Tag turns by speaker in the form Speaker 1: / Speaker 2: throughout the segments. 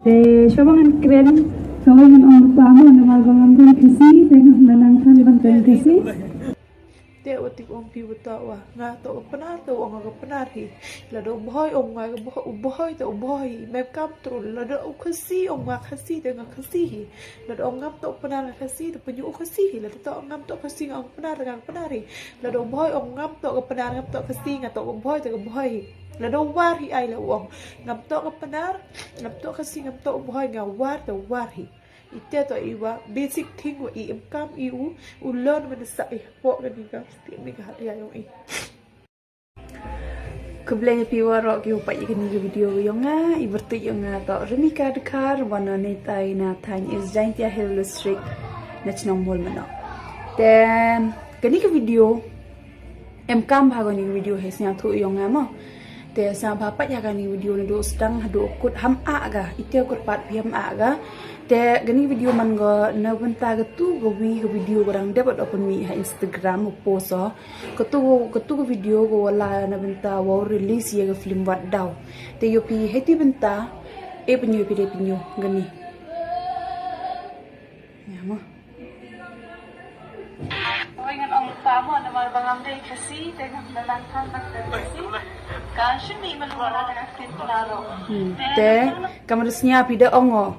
Speaker 1: Sobangan keren, sobangan orang pamo na mabangan kasi, tengah nanangkan bantuan kasi.
Speaker 2: Te otik om pi buta wa nga to penar to nga ga penar hi la do boy om nga boy to boy mem kam tru la do khasi om nga khasi de nga khasi hi la do ngam to penar khasi to penyu khasi hi la to ngam to khasi nga penar hi la do boy om ngam to ga penar ngam to khasi nga to boy to ga boy la do war hi ai la om ngam to ga penar ngam to khasi ngam to boy nga war to war hi ite to iwa basic thing wa I kam iu learn when sa po gani ka sti mi ka ya yung Kebelang piwa rock you pa ikani video yung nga ibertu yung nga to remika dekar wana ni tai na tan is giant ya hill street na chinong mall mano then kani ka video kam bhago ni video he snya thu yung nga mo te sa bapa ya kani video ni do sedang do kut ham aga ite kut pat ham aga te gani video man go na banta ga tu go video gorang dapat open mi ha Instagram post ko tu video go wala na banta wo release ye ga film wat daw te yo pi heti banta e penyu gani ya mo Oingan ang tamo na malbangam day kasi tengah lalangkan kasi kan shumi malwala na tinlaro te kamarasnya pida ongo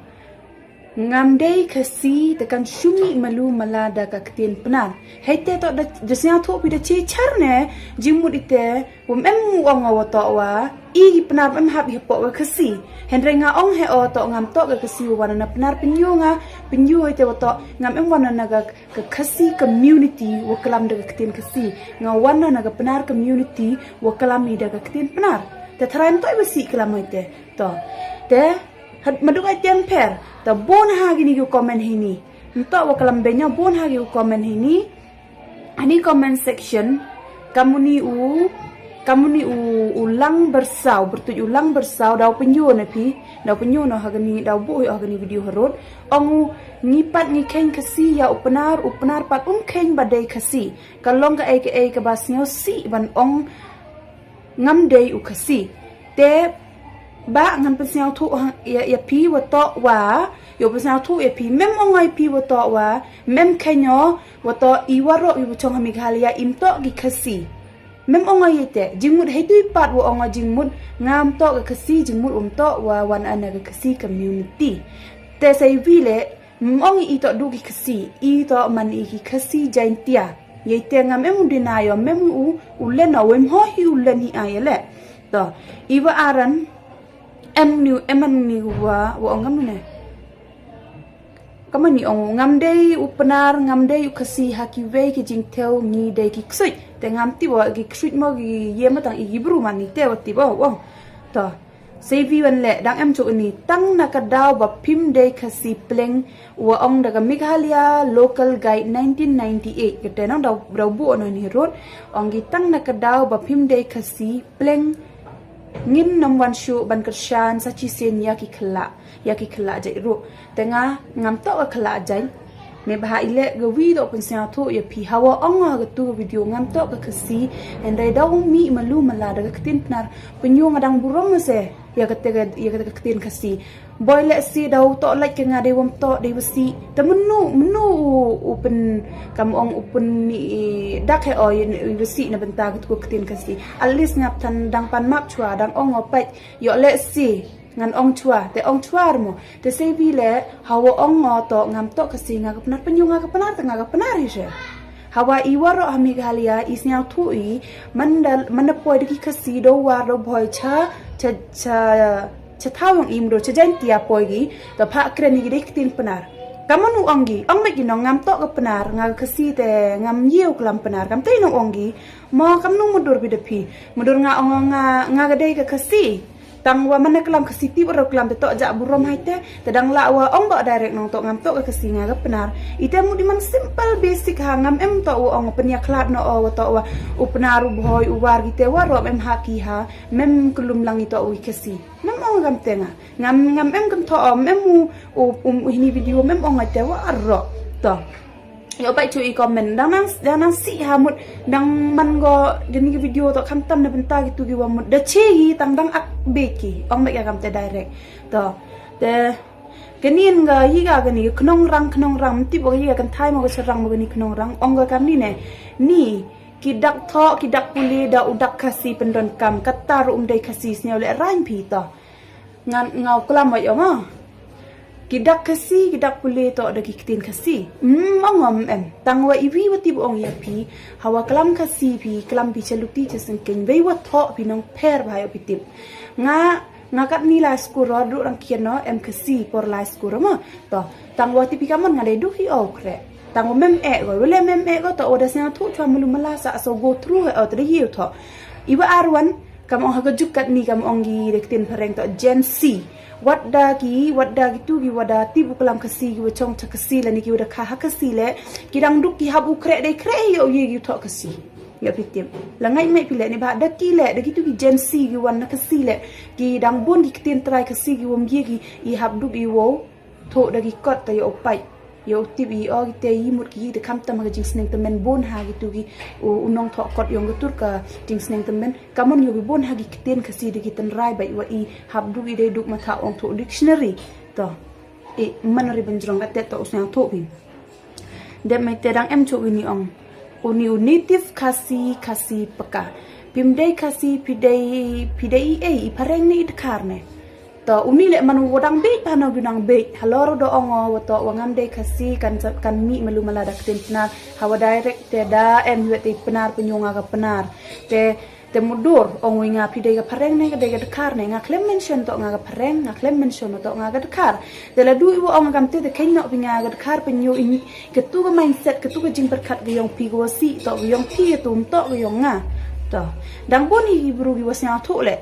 Speaker 2: ngamdei kasi tekan shumi malu malada ka ketin penar hete to da jasnya tho pida che charne jimut ite wom em ongo wato wa I penar em hab hipo wa kasi hendrenga ong he o to ngam to ka kasi wana na penar penyu ite wato ngam em wana na ka kasi community wa kalam da ketin kasi nga wana na ka penar community wa kalam ida ka ketin penar te tharaim to ibasi kalam ite to te madung ai tian per ta bon ha gini ku comment hini nto wa kalam benya bon ha ku comment hini ani comment section kamu ni ulang bersau bertuju ulang bersau dau penyu na pi dau penyu no ha gani dau bu ha gani video harot ongu ngipat ngikeng kasi ya upenar pat keng badai kasi kalong ka ai ka basnyo si ban ong ngam dei u kasi te ba ngam pesnyau thu ya pi wa to wa yo pesnyau thu ya pi mem ongai pi wa to wa mem kenyo wa to iwaro yu chong hamighalia imto gi khasi mem ongai yete jingmut heitu pat wa onga jingmut ngam to ga khasi jingmut to wa wan ana ga khasi community te sai vile mongi ito du gi khasi ito man I gi khasi jaintia yete ngam em dinayo mem u len awem ho hi u len hi ayele to iwa aran em ni wa ngam ne kamani ong ngam dei upenar ngam dei ukasi haki ve ki jingtel ni dei ki ksui te ngam ti wa ki ksui mo gi yema tang I bru man ni te wa ti bo wo to sevi wan le dang em chu ni tang na ka daw ba phim dei khasi pleng wa ong daga Meghalaya local guide 1998 ke te nang daw bu no ni road ong gi tang na ka daw ba phim dei khasi pleng ngin nam wan shu ban kershan sachi sen yaki khla jai ru tenga ngam to khla jai me bah ile ga wi do pensia thu ya pi hawa onga ga tu video ngam to ga khasi and dai daw mi malu mala daga ktin pnar penyu ngadang burom se ya ga ktin khasi boy le si daw to like nga de wom to de wasi ta menu open kam ong open ni dak he oy wasi na benta ga tu ktin khasi at least ngap tan dang pan map chua dang ong opai yo le si ngan ong chua te ong chua mo te se vi le hawa ong ngo to ngam to kasi nga kapnar penyu nga kapnar hi she hawa iwaro hamighalia isnya thui man poi de ki kasi do war do boy cha thawang im do cha jan tia poi gi to pha kreni gi diktin penar kamanu onggi ong me gi no ngam to ka penar nga kasi te ngam yiu klam penar kam te no onggi mo kam nu mudur bi de pi mudur nga ong nga ga dei ka kasi tang wa mana kelam kasi ti bro kelam te to ja burom haite te dang la wa ong ba direct nong to ngam to kasi nga ga penar ite mu di man simple basic ha ngam em to ong penya klat no o to wa u penar u boy u war gite wa ro em ha ki ha mem kulum lang ito u kasi mem ong gam tenga ngam em gam to mem u hini video mem ong ate wa arro to yo bai chu I comment dang nang si ha mut dang man go deni video to kham tam na benta gitu gi wa mut da che hi tang dang ak be ki ong me ya kam te direct to te kenin ga yiga gani knong rang ti bo yiga kan thai mo ga serang mo gani knong rang ong ga kam ni ne ni kidak tho kidak puli da udak kasi pendon kam katar dai kasi snya le rain pi to ngan ngau klam mo yo ma kidak kasi kidak puli to da kitin kasi mangom em tangwa iwi wati bo ong ya pi hawa klam kasi pi klam pi chaluti cheseng ken wei wa tho pi nong per bhayo pi tip nga kat ni la skuro du rang kien no em kasi por la skuro mo to tangwa ti pi kamon ngade du hi okre tangwa mem e go wele mem e go to oda sna thu chwa mulu mala sa so go through he ot hi to iwa arwan kam ong ha jukat ni kam ong gi rektin pareng to gen c wadda ki tu gi wada ti bu kalam kasi gi wachong cha kasi la ni ki wada kha kasi le ki dang duk ki habu kre de kre yo ye gi to kasi ya pitim la ngai mai pile ni ba da ki le da ki tu gi gen c gi wan na kasi le ki dang bon gi ktin trai kasi gi wom ye gi i hab duk i wo tho da gi kot ta yo pai yo tibi o te yi mut ki de kam tam ga jing sneng tamen bon ha gi tu gi unong tho kot yong ga tur ka jing sneng tamen kamon yo bi bon ha gi kten kasi de gi tan rai bai wa i hab du gi de duk ma tha ong tho dictionary to e man ri ben jrong ga te to usang tho bi de mai te dang em chu ni ong uni native kasi peka pimdei kasi pidei i pareng ni idkarne to uni le manu wodang be pano gunang be haloro do ongo woto wangam de kasi kan mi melu malada ktenna hawa direct te da em wete penar penyunga ga penar te mudur ong winga pide ga pareng ne ga de ga kar ne nga klem mention to nga ga pareng nga klem mention to nga ga kar de la du iwo ong gam te de kenno winga ga kar penyo ini ketu ga mindset ketu ga jing perkat ga yong pi go si to ga yong pi tum to ga yong nga to dang boni bru gi wasnya to le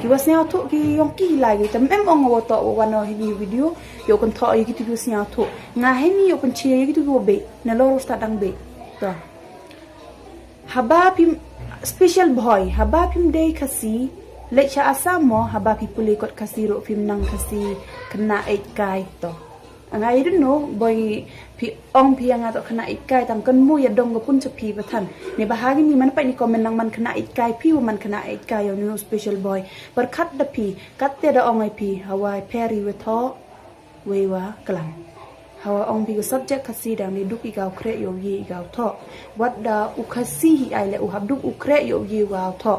Speaker 2: ki wasnya to ki yong ki lai gi tam em ong wo to wano hi video yo kon to yi ki wasnya to nga he ni yo kon chi yi ki go be na lo sta dang be to haba pim special boy haba pim day kasi lecha asamo haba pi puli kot kasi ro pim nang kasi kena 8 kai to angai don't know boy pi ong pi anga to kena 8 kai tam kan mu ya dong go pun chapi bathan ni bahagi ni man pa ni comment nang man kena 8 kai pi man kena 8 kai yo no special boy per kat da pi kat te da ong ai pi hawai peri we tho we wa klang hawa ong bi subject kasi dang ni duk igaw kre yo yi igaw tho wat da u kasi hi ai le u hab duk u kre yo yi wa tho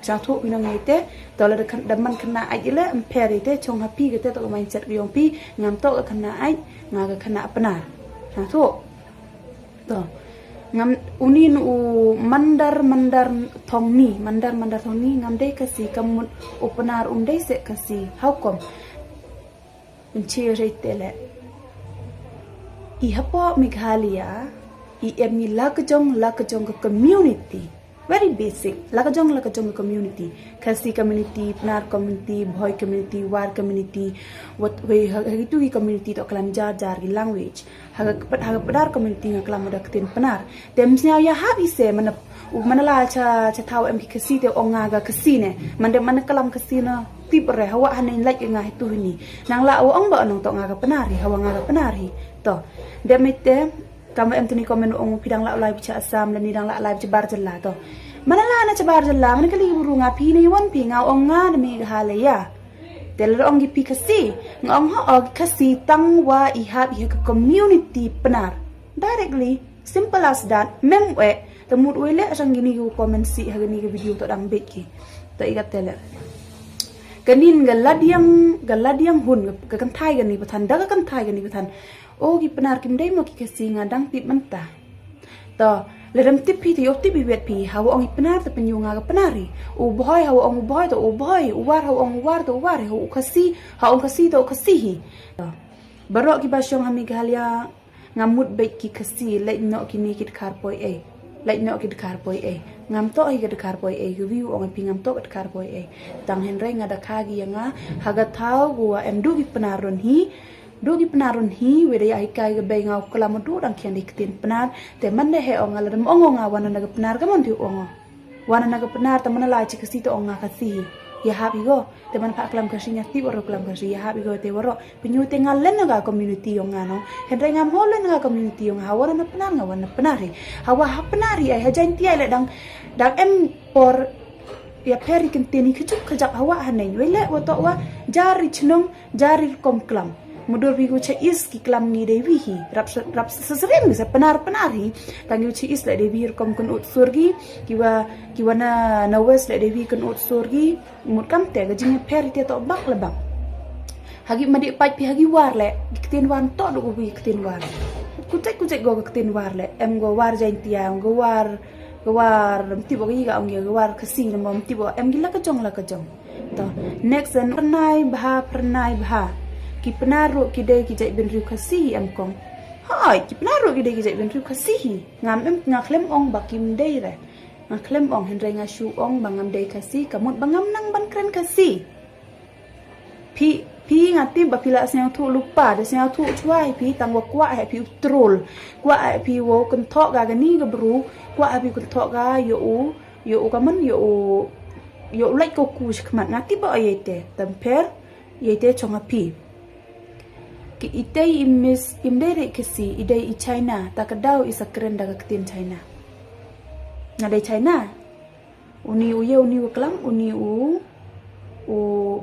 Speaker 2: cha tho pinang ite to la kan da man kana ai le ampere te chong happy ke te to mindset yong pi ngam to kana ai nga ga kana apna cha tho to ngam unin u mandar thong ni ngam de kasi kamun upanar de se kasi how come unchi rete le i hapo Meghalaya i emi lakajong community very basic lakajong community kasi community pnar community boy community war community what we hagitu gi community to kalam jar gi language haga padar community nga kalam dak tin pnar temsnya ya habi se manala cha thau em kasi te onga ga kasi ne man kalam kasi na tipre hawa hanin like nga hitu ni nang la ong ba nong to nga ga penari hawa nga ga penari to demite kamu em tuni komen ong pidang la live cha asam dan nidang la live cebar jella to manala na cebar jella man kali buru nga pi ni won pi nga ong nga de Meghalaya tel ong gi pi kasi ngong ha og kasi tangwa ihab hi community penar directly simple as that memwe temut wele sang gini go comment si ha gini video to dang bet ki to igat tele kanin galadiang hun ka kan thai gani pathan da kan thai gani pathan o gi penar kim dai mo ki kasi nga dang tip manta to ledam tip pi ti op tip bi wet pi hawa ong penar ta penyu nga ga penari u boy hawa ong boy to u boy u war hawa ong war to war hu kasi ha ong kasi to kasi hi barok ki basyong ha Meghalaya ngamut bait ki kasi lai no ki ni kit khar poi e lai no kit khar poi e ngam to hi ga khar poi e view ong pi ngam to ga khar poi e tang hen re nga da kha gi nga haga thau gua em du gi penaron hi we de ai kai ga be ngau kala mo du dang khian dik tin penar te man de he ong ala dam ong nga wana na ga penar ga mon ti ong wana na ga penar ta man la chi kasi to ong nga kasi ya habi go te man pa klam kasi nya ti woro klam kasi ya habi go te woro penyu te ngalen na ga community ong nga no hen re ngam holen na ga community ong ha wana na penar nga wana penari hawa ha penari ai ha jain ti ai le dang em por ya peri kenteni kejuk kejap hawa hanai wele wato wa jari cenong jari kom klam mudur bigu che is ki klam ni dewi hi rap sesering bisa penar hi tangi che is la dewi kom kun ut surgi kiwa na wes la dewi kun ut surgi mut kam te gajing peri te to bak lebak hagi madi pai pi hagi war le kiten wan to do bi kiten war kucek go kiten war le em go war jain tia go war tiba gi ga ong go war kasi na mom tiba em gi la ka jong to next an pernai bha ki penaru ki dei ki jai ben ru kasi em kong hai ki penaru ki dei ki jai ben ru kasi ngam em ngaklem ong bakim dei re ngaklem ong hen re nga shu ong bangam dei kasi kamut bangam nang ban kren kasi pi ngati bapila seng tu lupa de seng tu chuai pi tangwa kwa he pi trol kwa pi wo kun thok ga ni ga bru kwa pi kun thok ga yo kaman yo like ko ku khmat ngati ba yete tamper yete chonga pi ki itei imdere kesi idei I China takadau isa keren daga ketin China ngadai China uni uklam uni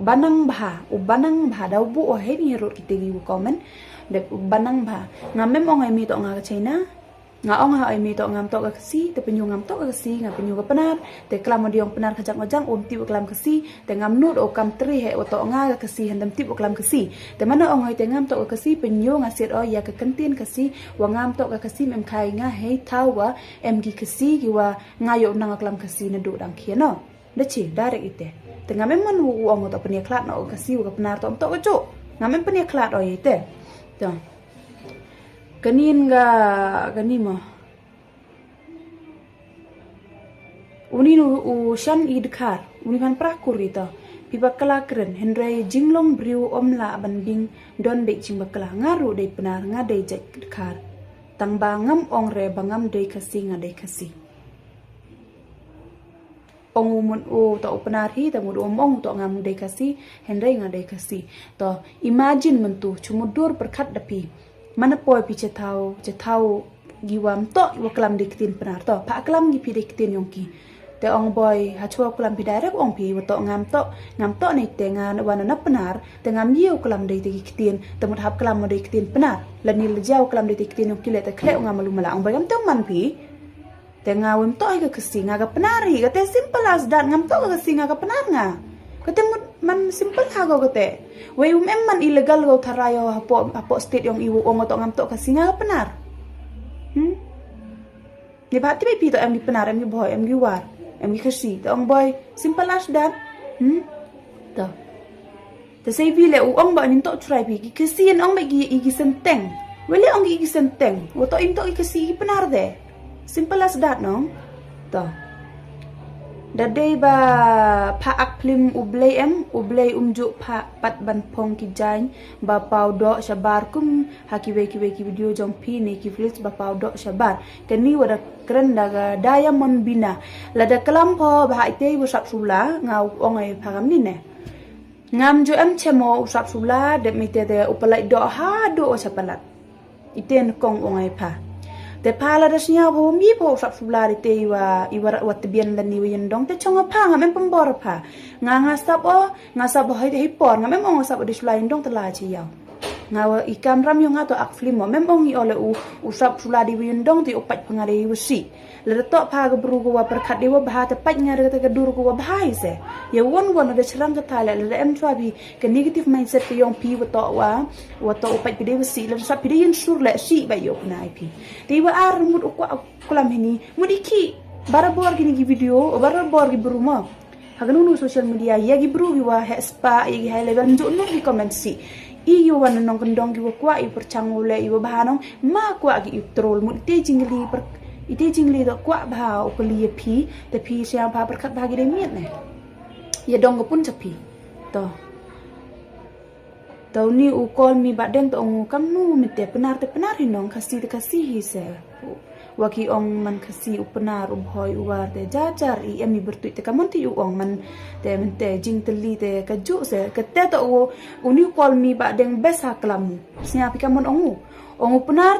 Speaker 2: banang bha dau bu o he ni ro kitegi u komen de banang bha ngamem ong ai mi to nga China nga ong ha ai mi to ngam to ka si te penyu ngam to ka si nga penyu ka penar te klam diong penar kajak ngajang ti klam ka si te ngam nut o kam tri he o to nga ka si handam ti klam ka si te mana ong ai te ngam to ka si penyu nga sit o ya ka kantin ka si wa ngam to ka si mem khai nga he thau wa em gi ka si gi wa nga yo nang klam ka si na du dang khia no de chi direct ite te ngam man u ong to penia klat no ka si ka penar to ka chu ngam penia klat o ite to gani mo uni u shan idkar uni kan prakur ito pibakala keren henry jinglong briu omla banding don de chimbakala ngaru de penar nga de jakar tang bangam ong re bangam de kasi nga de kasi ong umun u to penar hi ta mud ong to ngam de kasi henry nga de kasi to imagine mentu cumudur perkat dapi mana poi pi cetau giwam to waklam diktin penar to pa klam gi pi diktin yongki te ong boy hachua klam pi direct ong pi wato ngam to ni te ngan wana na penar te ngam yiu klam diktin te mut hap klam diktin penar lani lejau klam diktin yongki le te kle ngam malu mala ong boy ngam to man pi te ngawem to ga kasi ngaga penar hi ga te simple as that ngam to ga kasi ngaga penar nga kate man simple ha go kate we man illegal go tharayo apo state yung iwu ong to ngam to kasi nga penar ni bati be pito em gi penar em gi boy em gi war em gi kasi to ong boy simple as that to te say vile ong ba nin to try bi kasi en ong ba gi senteng wele ong gi senteng wo to im to gi kasi gi penar de simple as that no to dadai ba paak plim ublay umjuk pa pat ban pong ki jain ba pau do shabar kum haki weki video jong pi ne ki flis ba pau do shabar kani wada keren daga diamond bina lada kelampo ba ite usap sula ngau ongai phagam ni ne ngam jo am chemo usap sula de mite de upalai do ha do chapalat iten kong ongai pha te pala dasnya bo mi po sap fulari te iwa wat bian lan ni wen dong te chonga pa ngam pembor pa nga sap ho he por ngam ong sap de sulain dong tela chi yaw ngawa ikam ram yo ngato ak flimo mem ong i ole u sap fuladi wen dong ti opat pangare wisi le to pa ga bru go wa perkhat de wa ba te pat ngare te ga dur go wa bhai se ye won de chrang ka thala le em chwa bi ke negative mindset ke yong pi wa to opat bi de wisi le sap bi de yin sur le si ba yo na ip ti wa ar mud ko kulam hini mudiki barabor gini gi video barabor gi bruma haganunu social media ya gi bru wa he spa ya gi high level njo no gi comment si i yo wan nong kendong gi wa kwa i perchangule i wa bahanong ma kwa gi troll mud te jingli do kwa ba o kali pi te pi siang pa perkat bagi de miet ne ya dong pun capi to tau ni u call mi badeng to ong kam nu mi te penar hinong kasi hi se waki ong man kasi u penar u boy u war te jajar i emi bertu te kamon ti u ong man te jing teli te kaju se kete to u ni call mi badeng besa klamu sia pi kamon ong Ong upenar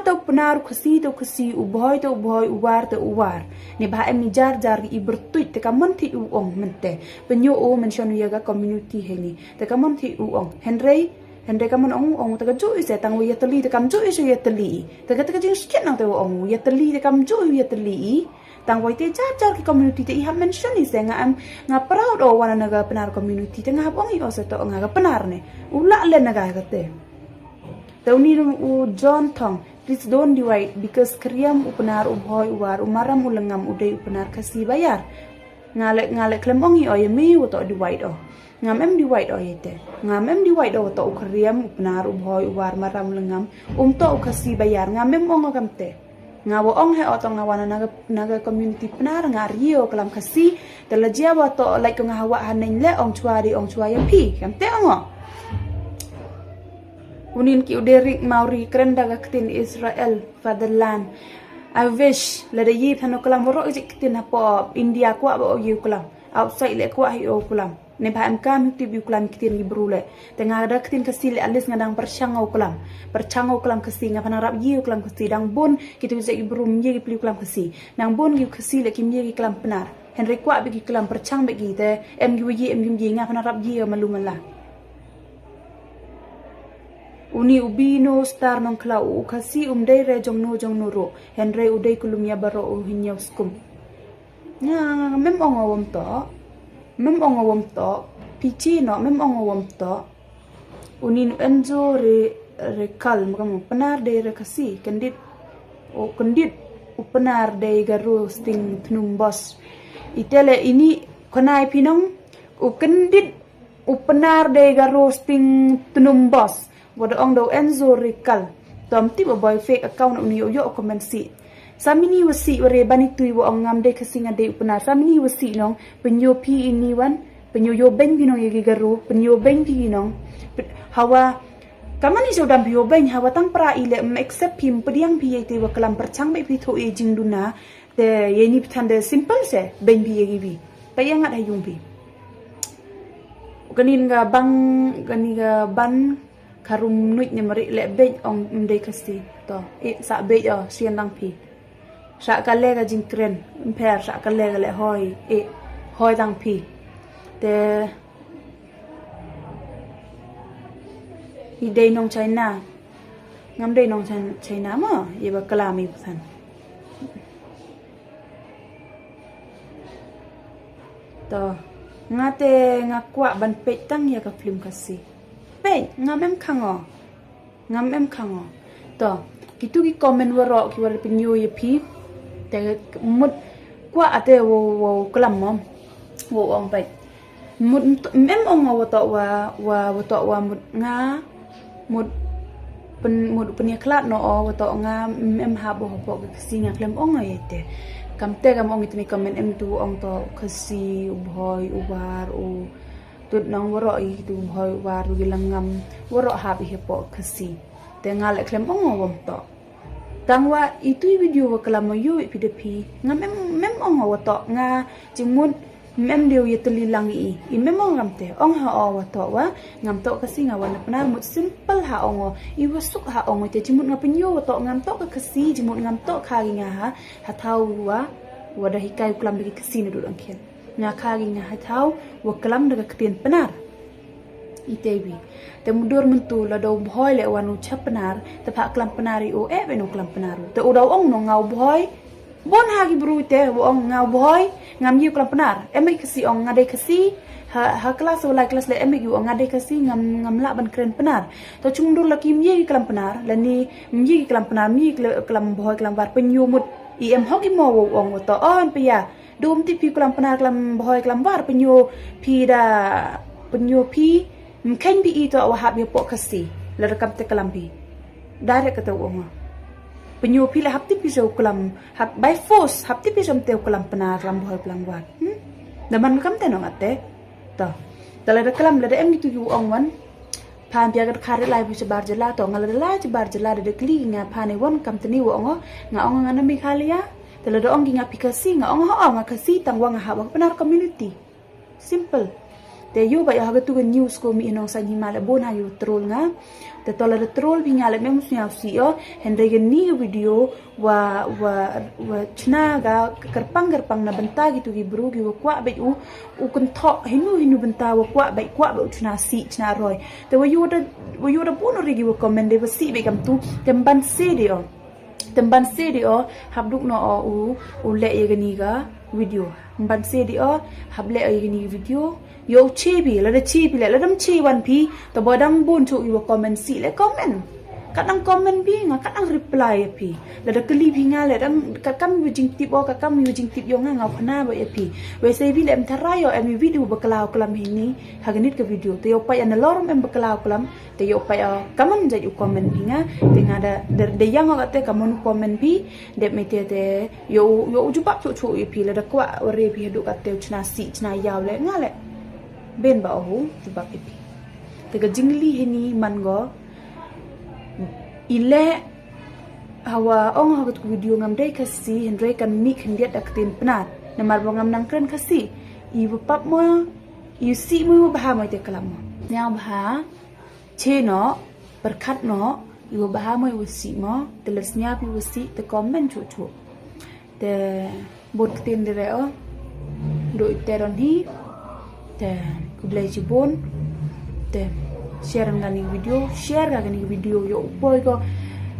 Speaker 2: kasi uboy to uboy uwar to uwar. Ni bah em ni jar i bertuit te kamon ti ong mente. Penyo o mention yaga community heni. Te kamon ti ong. Henry kamon ong taga ju ise tang wi yatali te kam ju ise yatali. Taga jing skit nang te ong yatali te kam ju yatali. Tang wai te jar ki community te iha mention ise nga proud o wana naga penar community te nga ong i o se to nga penar ne. Ula le naga kate. Tauni u John Tong, please don't divide because kriam upenar ubhoy uwar umaram ulangam udai upenar kasi bayar. Ngale klem ongi o yemi uto divide o. Ngam em divide o yete. Ngam em divide o to kriam upenar ubhoy uwar maram ulangam to kasi bayar. Ngam em ongo kamte. Ngawo ong he oto ngawana naga community penar ngario kelam kasi telajia wato like ngawa hanen le ong chua ya pi kamte ongo. Unin ki uderik Maori keren daga ketin Israel fatherland. I wish lada yip hano kelam woro ijik ketin hapo India kwa ba yu kelam outside le kwa hi o kelam. Ne ba am kam ti bi kelam ketin librule. Tengah ada ketin kasi le alis ngadang perchangau kelam kasi ngapana rap yu kelam kasi dang bon kitu ijik ibrum ye pli kelam kasi. Nang bon yu kasi le kim ye kelam penar. Henry kwa bi kelam perchang be gi te em gi ye ngapana rap ye malumala. Uni ubino star nong klau kasi umdai re jong no ro Henry udai kulumya baro hinyau skum nga mem ongawom to pichi no mem ongawom to unin enzo re kal makamu penar de re kasi kendit upenar de garu sting tnum bos itele ini konai pinong ukendit upenar de garu sting tnum bos wada ong do enzo rikal tom ti boy fake account uni yo comment si samini wasi ware bani tui wo ong ngam de kasinga de upna samini wasi nong penyo pi ini wan penyo yo beng binong yegi garu penyo beng pi nong hawa kamani so dam yo beng hawa tang pra ile accept pim pediang pi yete wa kalam perchang be pi tho e jingduna de yeni pthande simple se beng pi yegi bi payang at hayung bi ganin ga ban karum nuit ni mari le bej ong mdei kasi to sa bej o sian dang pi sa kale ga jingkren per sa kale ga le hoi dang pi te idei nong China ngam dei nong China ma ye ba kalami pusan to ngate ngakwa ban pej tang ya ka film kasi ngam em kango to kitu ki comment waro ki war pinyo ye pi te mut kwa ate wo klam mom wo ong pai mut em ong wo to wa mut nga mut pen klat no wo to nga em ha bo si nga klem ong yete kamte kam ong itmi comment em tu ong to kasi ubhoy ubar u tut nang waro i tu boy waru gilangam waro habi hepo kasi tengal klem ongom to tangwa itu video wa kala mayu pdp ngam mem ongo to nga jimun mem deu yetli langi I mem ongam te ong ha o to wa ngam to kasi nga wana penar mut simple ha ongo I wasuk ha ongo te jimun ngapenyo to ngam to ka kasi jimun ngam to khagi nga ha thau wa wada hikai kulam bagi kasi ne dudang khen nga kagi nga hatau wakalam daga ketin penar itebi te mudur mentu la do boy le wanu chap penar te pak kelam penari o beno kelam penaru te udaw ong no ngau boy bon hagi bru te wo ong ngau boy ngam yu kelam penar emi kasi ong ngade kasi ha kelas wala kelas le emi yu ong ngade kasi ngam la ban keren penar to chung dur la kim ye kelam penar la ni myi kelam penar mi kelam boy kelam war penyumut em hoki mo wo ong to on pe ya dum ti pi kelam penar kelam boy kelam war penyo pi mken bi ito wahab yo po kasi la rekam te kelam pi direct kata wong penyo pi la hap ti pi so kelam hap by force hap ti pi som te kelam penar kelam boy kelam war daman kam te no ate to dala de kelam la de em gitu yu ong wan pan pia kat khare lai bi sebar jela to ngala la sebar jela de kli nga pane won kam te ni wong nga ong ngana mi khalia tela do ong nga pikasi nga ong ha nga kasi tangwa nga hawak penar community simple te yu ba ya hagatu news ko mi inong sa himala bon ha yu troll nga te tola de troll bi nyale mem sunya si o hendre geni video wa chna ga kerpang na benta gitu gi bru gi kwa be u kun tho hinu benta wa kwa be chna si chna roy te wa yu da bono rigi wa comment de si be kam tu temban se dio habduk no u le ye gani ga video ban se dio hable ye gani video yo chibi la dam chi wan pi to bodang bun chu i wa comment si le comment kadang comment bi nga kadang reply pi la da kli bi nga le dang kakam ujing tip o kakam ujing tip yo nga phana ba pi we se bi lem tharayo em video bakalaw kalam hini haganit ke video te yo pa an lorm em bakalaw kalam te yo pa kaman ja yu comment bi nga te nga da yang ga te kamun comment bi de me te yo ju pap chu pi la da kwa ore bi du ka te chna si chna yaw le nga le ben ba ho ju pap pi te ga jingli hini man go ile hawa ong hagut video ngam dai kasi hendrai kan mi khendiat aktin penat namar bongam nang kren kasi ibu pap mo you see mo baha mo te kalam mo nya baha che no berkat no ibu baha mo wasi mo telesnya pi wasi te comment chu te bot tin de reo do teron hi te kublai jibon te share ngani video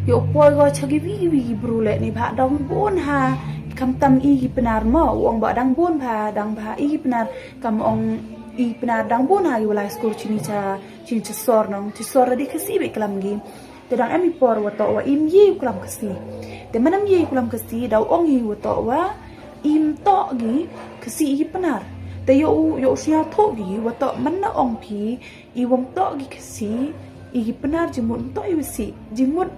Speaker 2: yo poi go chagi vi bru le ni bha dong bon ha kam tam i penar mo wong ba dang bon bha i penar kam ong i penar dang bon ha wala skor chini cha sor nong ti sor di kasi be kalam gi te dang ami por wa to wa im yi kalam kasi te manam yi kalam kasi daw ong yi wa to wa im to gi kasi i penar te yo sia tho gi wa to man na ong pi i wong to gi kasi i penar jimut to i wisi jimut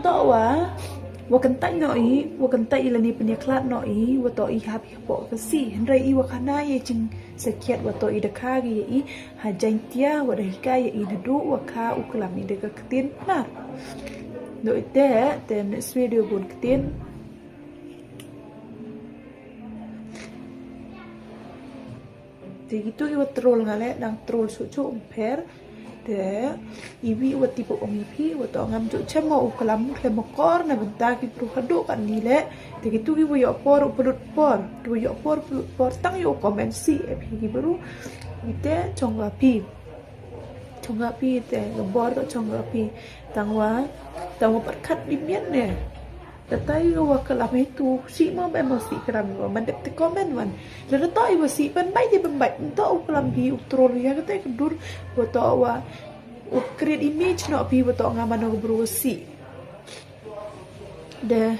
Speaker 2: to wa kan tai la ni penya klat no i wa to i happy po kasi hendrai i wa kana ye jing sekiat wa to i de kha gi i ha jain tia wa de ka ye i du wa kha u klam i de ka tin na đội té tem next video buồn tiên thì gitu iwa troll ngale đang troll sucu per te iwi wa tipo om ipi wa to ngam ju chemo ukalam kle mokor na benta ki pro hadu kan nile te gitu iwa yo por pulut por tang yo comment si epi ki baru ite chongga pi te ngebor to chongga pi tangwa berkat bimian ne tatai wa kalam itu si mo ba mo si kram go man de comment man le to i wa si ban bai de ban bai to kalam bi utrol ya kata kedur wa to wa create image no pi wa to ngaman no bro si de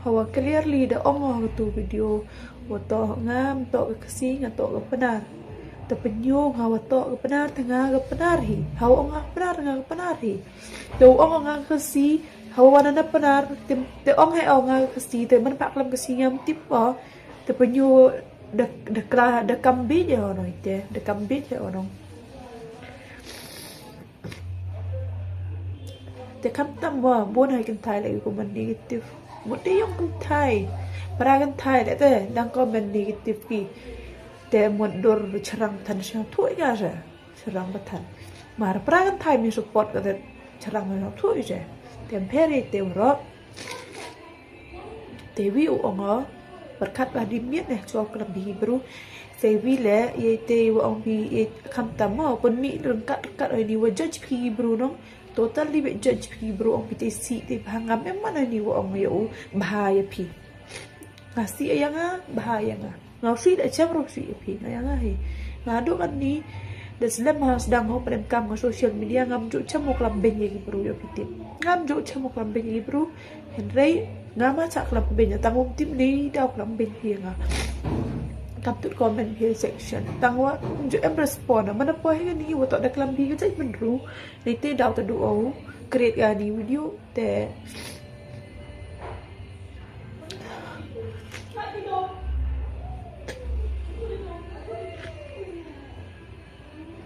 Speaker 2: hawa clearly de ong tu video wa to ngam to kasi ngato ga benar tepenyung hawa to benar tengah benar hi hawa ong benar hi do ong kasi hawa na benar te ong hai ong kasi te man pak lam kasi ngam tip po tepenyu de kambi je ono ite de kambi je ono te kam tam wa bon hai kan thai lai ko man negative một đi ông kan thai para kan thai le te dang ko man negative ki te mon dor charang tan sha thui ga ja charang batan mar pra kan thai mi support ka te charang ma thui je tem peri te ro te vi u ongo berkat ba di miet ne cho klam bi bru se vi le ye te u ong bi e kham tam ma pon mi run kat ai ni wa judge pi bru no total li be judge pi bru ong pi te si te bhangam em mana ni u ong yo bahaya pi ngasi ayanga bahaya nga ngau si da chabro si pi ayanga he ngadu kan ni da slam has dang ho prem kam nga social media ngam ju chamok lam ben ye bru yo pi ngam ju chamok lam ben ye bru henrei ngama chak lam ben ya tangum tim ni daw lam ben hi nga kam tu comment here section tangwa ju em respond mana po he ni wo to da klam bi ga jai ben ru ni te daw ta du o create ga ni video te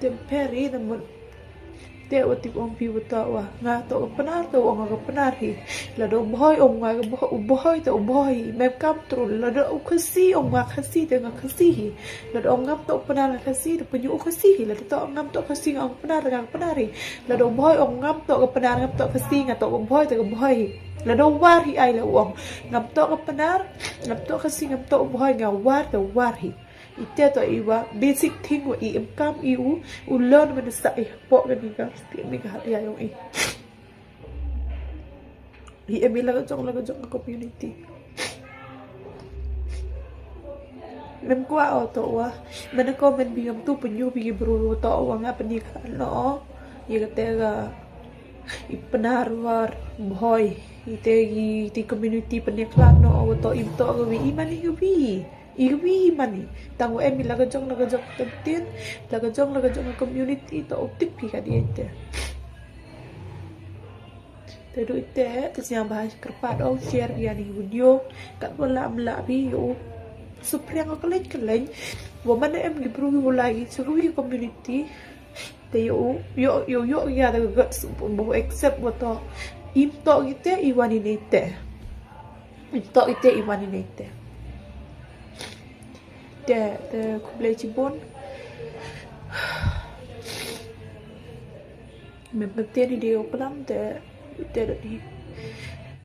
Speaker 2: temperi namun
Speaker 3: ite wati om pi wata wa nga to penar to nga penar hi la do boy om nga boy to boy mem kam tru la do khasi om nga khasi te nga khasi hi la do ngam to penar khasi to penyu khasi hi la to ngam to khasi nga penar hi la do boy om ngam to penar ngam to khasi nga to boy to boy hi la do war hi ai la om ngam to penar ngam to khasi ngam to boy nga war to war hi ite to iwa basic thing wa im kam u learn when sa I po ni ka mi ka ya yung i emi laga jong community mem kwa o to wa men comment bi am tu penyu bi bro to wa nga pani ka no ye ka te ga i penar war boy ite ti community pani klan no o to im to ga wi imani bi iwi mani tango emi laga jong tentin laga jong community to optik pi ka diete te do ite te siang bahas kerpat o share ya ni video kat bola mla bi yo supriang ko keleng wo mana em gi bru lagi seruwi community te yo ya da ga bo accept wo to im to ite iwani nete im to ite iwani nete de kublai cibon memang tiada dia pelam de di